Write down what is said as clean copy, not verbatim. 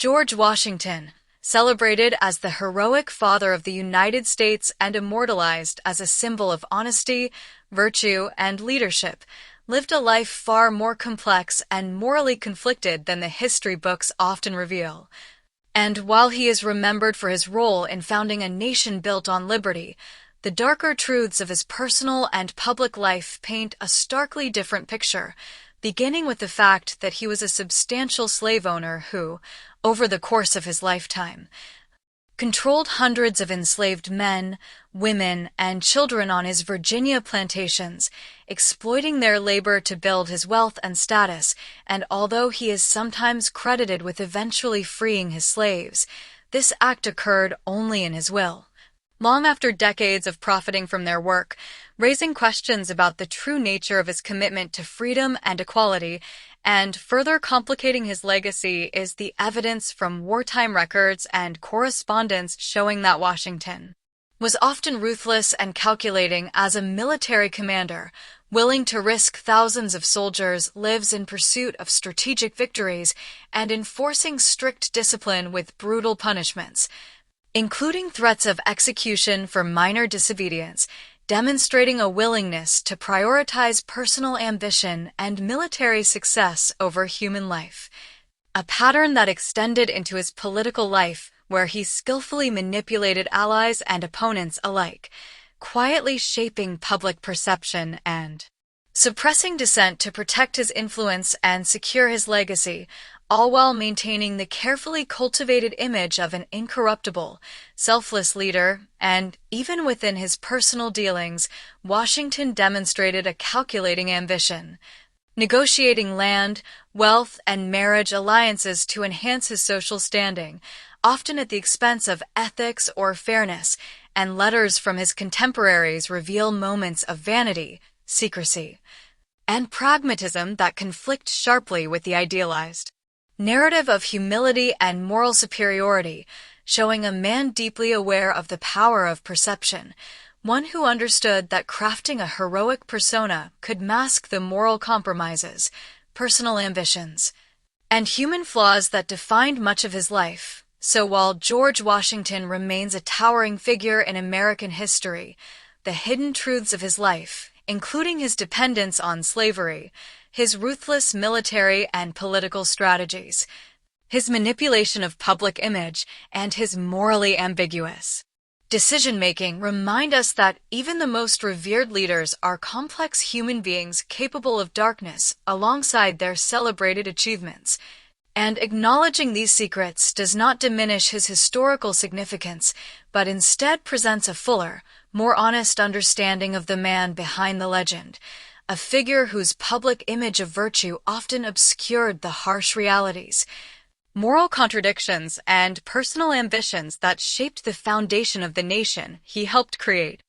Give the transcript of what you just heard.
George Washington, celebrated as the heroic father of the United States and immortalized as a symbol of honesty, virtue, and leadership, lived a life far more complex and morally conflicted than the history books often reveal. And while he is remembered for his role in founding a nation built on liberty, the darker truths of his personal and public life paint a starkly different picture, beginning with the fact that he was a substantial slave owner who, over the course of his lifetime, controlled hundreds of enslaved men, women, and children on his Virginia plantations, exploiting their labor to build his wealth and status. And although he is sometimes credited with eventually freeing his slaves, this act occurred only in his will. Long after decades of profiting from their work, raising questions about the true nature of his commitment to freedom and equality, and further complicating his legacy is the evidence from wartime records and correspondence showing that Washington was often ruthless and calculating as a military commander, willing to risk thousands of soldiers' lives in pursuit of strategic victories and enforcing strict discipline with brutal punishments, including threats of execution for minor disobedience, demonstrating a willingness to prioritize personal ambition and military success over human life, a pattern that extended into his political life where he skillfully manipulated allies and opponents alike, quietly shaping public perception and suppressing dissent to protect his influence and secure his legacy, all while maintaining the carefully cultivated image of an incorruptible, selfless leader. And even within his personal dealings, Washington demonstrated a calculating ambition, negotiating land, wealth, and marriage alliances to enhance his social standing, often at the expense of ethics or fairness, and letters from his contemporaries reveal moments of vanity, secrecy, and pragmatism that conflict sharply with the idealized narrative of humility and moral superiority, showing a man deeply aware of the power of perception, one who understood that crafting a heroic persona could mask the moral compromises, personal ambitions, and human flaws that defined much of his life. So while George Washington remains a towering figure in American history, the hidden truths of his life, including his dependence on slavery, his ruthless military and political strategies, his manipulation of public image, and his morally ambiguous decision-making remind us that even the most revered leaders are complex human beings capable of darkness alongside their celebrated achievements. And acknowledging these secrets does not diminish his historical significance, but instead presents a fuller, more honest understanding of the man behind the legend, a figure whose public image of virtue often obscured the harsh realities, moral contradictions, and personal ambitions that shaped the foundation of the nation he helped create.